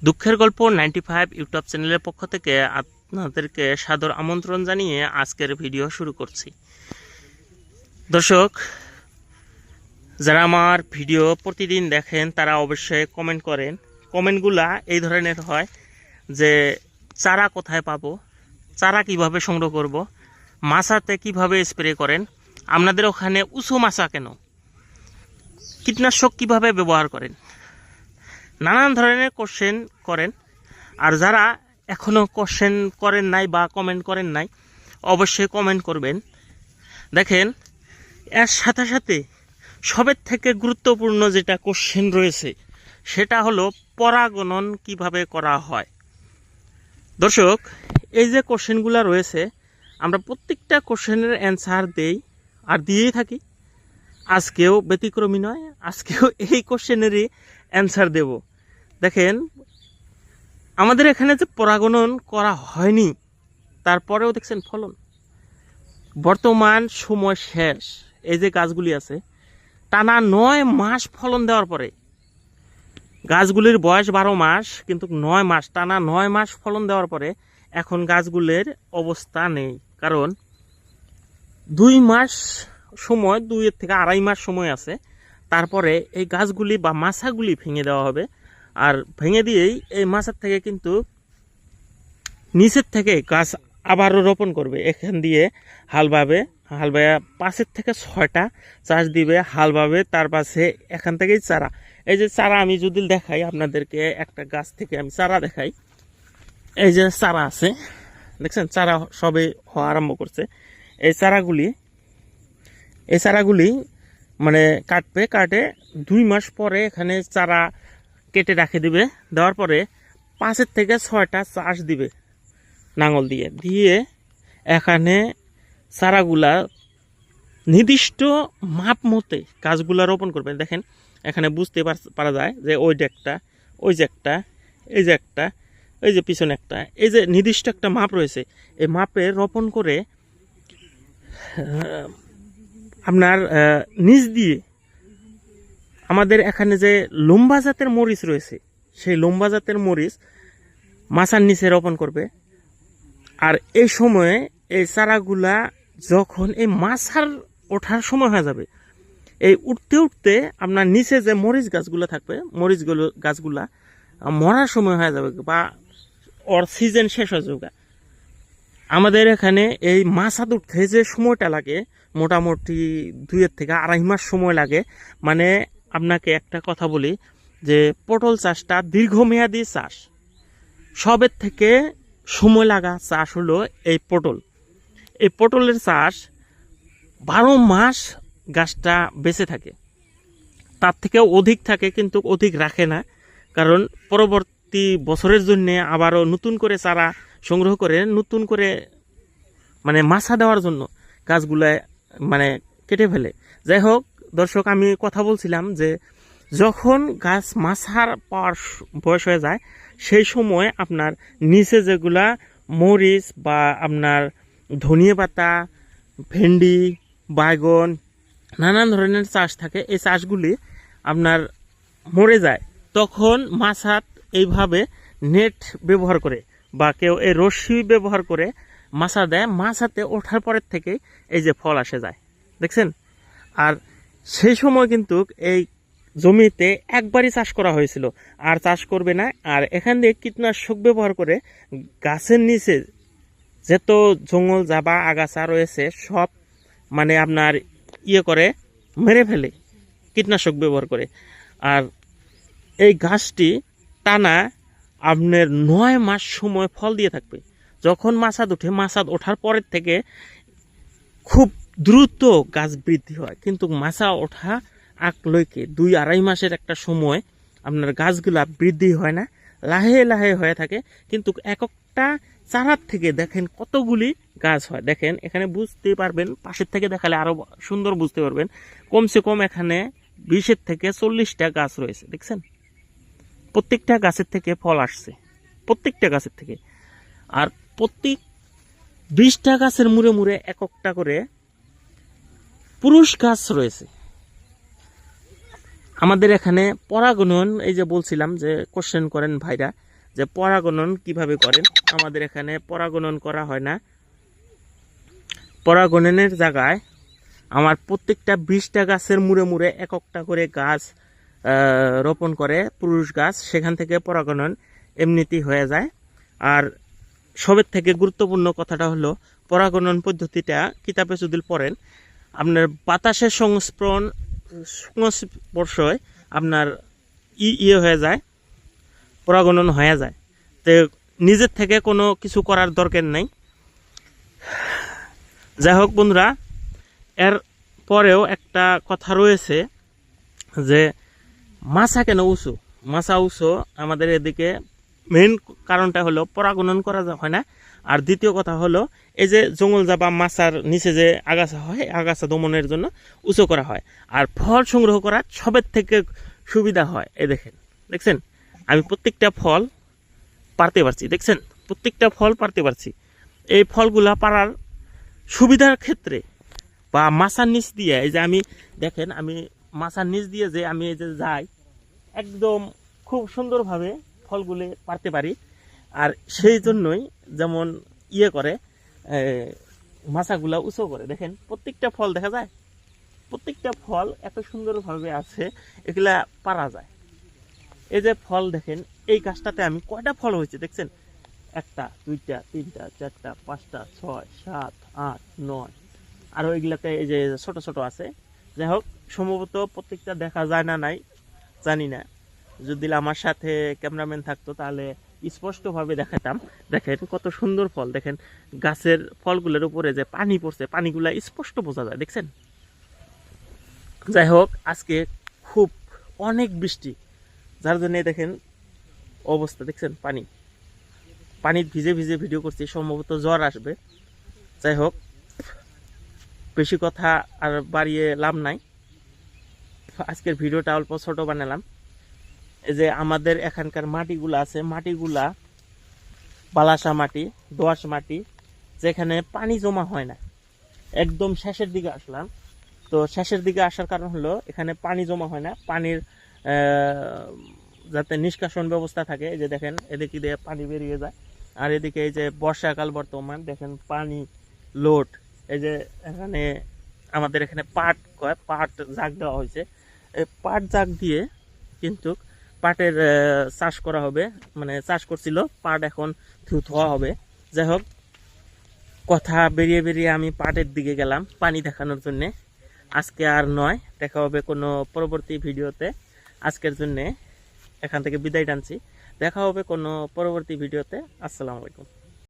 দুঃখের গল্প 95 ইউটিউব চ্যানেলের পক্ষ থেকে আপনাদেরকে সাদর আমন্ত্রণ জানিয়ে আজকের ভিডিও শুরু করছি। দর্শক, যারা আমার ভিডিও প্রতিদিন দেখেন তারা অবশ্যই কমেন্ট করেন। কমেন্টগুলা এই ধরনের হয় যে চারা কোথায় পাবো, চারা কিভাবে সংগ্রহ করব, মাছাতে কিভাবে স্প্রে করেন, আপনাদের ওখানে উঁচু মাছা কেন, কীটনাশক কিভাবে ব্যবহার করেন, নানান ধরনের কোশ্চেন করেন। আর যারা এখনও কোশ্চেন করেন নাই বা কমেন্ট করেন নাই অবশ্যই কমেন্ট করবেন। দেখেন, এর সাথে সাথে সবের থেকে গুরুত্বপূর্ণ যেটা কোশ্চেন রয়েছে সেটা হলো পরাগণন কিভাবে করা হয়। দর্শক, এই যে কোশ্চেনগুলো রয়েছে আমরা প্রত্যেকটা কোশ্চেনের অ্যান্সার দেই আর দিয়েই থাকি। আজকেও ব্যতিক্রমী নয়, আজকেও এই কোশ্চেনেরই অ্যান্সার দেব। দেখেন, আমাদের এখানে যে পরাগণন করা হয়নি তারপরেও দেখছেন ফলন। বর্তমান সময় শেষ, এই যে গাছগুলি আছে টানা 9 মাস ফলন দেওয়ার পরে, গাছগুলির বয়স 12 মাস কিন্তু 9 মাস টানা 9 মাস ফলন দেওয়ার পরে এখন গাছগুলির অবস্থা নেই। কারণ 2 মাস সময়, 2 থেকে আড়াই মাস সময় আছে, তারপরে এই গাছগুলি বা মাছাগুলি ভেঙে দেওয়া হবে। আর ভেঙে দিয়েই এই মাছার থেকে কিন্তু নিচের থেকে গাছ আবারও রোপণ করবে। এখান দিয়ে হাল বাইয়ে 5 থেকে 6টা চাষ দিবে, হাল বাইবে, তার পাশে এখান থেকেই চারা। এই যে চারা আমি যদি দেখাই আপনাদেরকে, একটা গাছ থেকে আমি চারা দেখাই। এই যে চারা আছে দেখছেন, চারা সবে হওয়া আরম্ভ করছে। এই চারাগুলি মানে কাটে 2 মাস পরে এখানে চারা কেটে রাখে দিবে। দেওয়ার পরে 5 থেকে 6টা চাষ দিবে নাঙল দিয়ে এখানে চারাগুলা নির্দিষ্ট মাপ মতে গাছগুলা রোপণ করবে। দেখেন, এখানে বুঝতে পারা যায় যে ওই যে একটা, ওই যে একটা, এই যে একটা, এই যে পিছনে একটা, এই যে নির্দিষ্ট একটা মাপ রয়েছে। এই মাপে রোপণ করে আপনার নিচ দিয়ে আমাদের এখানে যে লম্বা জাতের মরিচ রয়েছে সেই লম্বা জাতের মরিচ মাছার নিচে রোপণ করবে। আর এই সময়ে এই চারাগুলা যখন এই মাছার ওঠার সময় হয়ে যাবে, এই উঠতে উঠতে আপনার নিচে যে মরিচ গাছগুলো থাকবে, গাছগুলা মরার সময় হয়ে যাবে বা ওর সিজন শেষ হয়ে যাবে। আমাদের এখানে এই মাছাত উঠতে যে সময়টা লাগে মোটামুটি 2 থেকে আড়াই মাস সময় লাগে। মানে আপনাকে একটা কথা বলি যে পটল চাষটা দীর্ঘমেয়াদী চাষ। সবের থেকে সময় লাগা চাষ হলো এই পটল। এই পটলের চাষ 12 মাস গাছটা বেঁচে থাকে, তার থেকে অধিক থাকে কিন্তু অধিক রাখে না। কারণ পরবর্তী বছরের জন্য আবারও নতুন করে চারা সংগ্রহ করে নতুন করে মানে মাছা দেওয়ার জন্য গাছগুলো মানে কেটে ফেলে। যাই হোক দর্শক, আমি কথা বলছিলাম যে যখন গাছ মাছার পাওয়ার বয়স হয়ে যায় সেই সময় আপনার নিচে যেগুলা মরিচ বা আপনার ধনিয়া পাতা, ভেন্ডি, বাইগন, নানান ধরনের চাষ থাকে, এই চাষগুলি আপনার মরে যায়। তখন মাছাত এইভাবে নেট ব্যবহার করে বা কেউ এই রশ্মি ব্যবহার করে মাছা দেয়। মাছাতে ওঠার পরের থেকে এই যে ফল আসে যায়, দেখছেন। আর সেই সময় কিন্তু এই জমিতে একবারই চাষ করা হয়েছিল, আর চাষ করবে না। আর এখান দিয়ে কীটনাশক ব্যবহার করে গাছের নিচে যত জঙ্গল জাবা আগাছা রয়েছে সব মানে আপনার করে মেরে ফেলে কীটনাশক ব্যবহার করে। আর এই গাছটি টানা আপনার 9 মাস সময় ফল দিয়ে থাকবে। যখন মাছাদ ওঠার পরের থেকে খুব দ্রুত গাছ বৃদ্ধি হয়, কিন্তু মাছা ওঠা লইকে 2-2.5 মাসের একটা সময় আপনার গাছগুলা বৃদ্ধি হয় না, লাহে লাহে হয়ে থাকে। কিন্তু একটা চারার থেকে দেখেন কতগুলি গাছ হয়। দেখেন এখানে বুঝতে পারবেন, পাশের থেকে দেখালে আরো সুন্দর বুঝতে পারবেন। কমসে কম এখানে 20 থেকে 40টা গাছ রয়েছে, দেখছেন। প্রত্যেকটা গাছের থেকে ফল আসছে, প্রত্যেকটা গাছের থেকে। আর প্রত্যেক 20টা গাছের মুড়ে মুড়ে একটা করে পুরুষ গাছ রয়েছে। আমাদের এখানে পরাগণন, এই যে বলছিলাম যে কোশ্চেন করেন ভাইরা যে পরাগণন কিভাবে করেন। আমাদের এখানে পরাগণন করা হয় না। পরাগণনের জায়গায় আমার প্রত্যেকটা 20টা গাছের মুড়ে মুড়ে একটা করে গাছ রোপণ করে পুরুষ গাছ, সেখান থেকে পরাগণন এমনিতেই হয়ে যায়। আর সবের থেকে গুরুত্বপূর্ণ কথাটা হলো পরাগণন পদ্ধতিটা কিতাবে যদি পড়েন, আপনার বাতাসের সংস্পর্শয় আপনার ইয়ে হয়ে যায়, পরাগণন হয়ে যায়। তো নিজের থেকে কোনো কিছু করার দরকার নেই। যাই হোক বন্ধুরা, এর পরেও একটা কথা রয়েছে যে মাছা কেন উঁচু, মাছা উঁচু আমাদের এদিকে মেইন কারণটা হলো পরাগণন করা হয় না। আর দ্বিতীয় কথা হলো এই যে জঙ্গল জাবা মাছার নিচে যে আগাছা হয়, আগাছা দমনের জন্য উঁচু করা হয়। আর ফল সংগ্রহ করা সবের থেকে সুবিধা হয়। এই দেখছেন আমি প্রত্যেকটা ফল পারতে পারছি, দেখছেন প্রত্যেকটা ফল পারতে পারছি। এই ফলগুলা পারার সুবিধার ক্ষেত্রে বা মাছার নিচ দিয়ে, এই যে আমি দেখেন আমি মাছার নিচ দিয়ে যে আমি এই যে যাই, একদম খুব সুন্দরভাবে ফলগুলো পারতে পারি। আর সেই জন্যই যেমন ইয়ে করে মাছাগুলা উঁচু করে, দেখেন প্রত্যেকটা ফল দেখা যায়, প্রত্যেকটা ফল এত সুন্দরভাবে আছে, এগুলা পারা যায়। এই যে ফল দেখেন, এই গাছটাতে আমি কয়টা ফল হয়েছে দেখছেন, 1টা 2টা 3টা 4টা 5টা 6 7 8 9, আর ওইগুলাতে এই যে ছোট ছোট আছে। যাই হোক, সম্ভবত প্রত্যেকটা দেখা যায় না নাই জানি না, যদি আমার সাথে ক্যামেরাম্যান থাকতো তাহলে স্পষ্টভাবে দেখাতাম। দেখেন কত সুন্দর ফল, দেখেন গাছের ফলগুলোর উপরে যে পানি পড়ছে, পানিগুলা স্পষ্ট বোঝা যায়, দেখছেন। যাই হোক, আজকে খুব অনেক বৃষ্টি, যার জন্য দেখেন অবস্থা, দেখছেন পানির ভিজে ভিজে ভিডিও করছি, সম্ভবত জ্বর আসবে। যাই হোক, বেশি কথা আর বাড়িয়ে লাভ নাই, আজকের ভিডিওটা অল্প ছোট বানালাম। এই যে আমাদের এখানকার মাটিগুলা আছে, মাটিগুলা বালাসা মাটি, দোআঁশ মাটি, যেখানে পানি জমা হয় না। একদম শেষের দিকে আসলাম, তো শেষের দিকে আসার কারণ হলো এখানে পানি জমা হয় না, পানির যাতে নিষ্কাশন ব্যবস্থা থাকে। এই যে দেখেন এদিকে দিয়ে পানি বেরিয়ে যায়, আর এদিকে এই যে বর্ষাকাল বর্তমান, দেখেন পানি লোড। এই যে এখানে আমাদের এখানে পাট জাগ দেওয়া হয়েছে, এই পাট জাগ দিয়ে কিন্তু পাটের চাষ করা হবে, মানে চাষ করছিল পাট, এখন ধোয়া হবে। যাই হোক, কথা বেরিয়ে বেরিয়ে আমি পাটের দিকে গেলাম পানি দেখানোর জন্যে। আজকে আর নয়, দেখা হবে কোনো পরবর্তী ভিডিওতে। আজকের জন্যে এখান থেকে বিদায় টানছি, দেখা হবে কোনো পরবর্তী ভিডিওতে। আসসালামু আলাইকুম।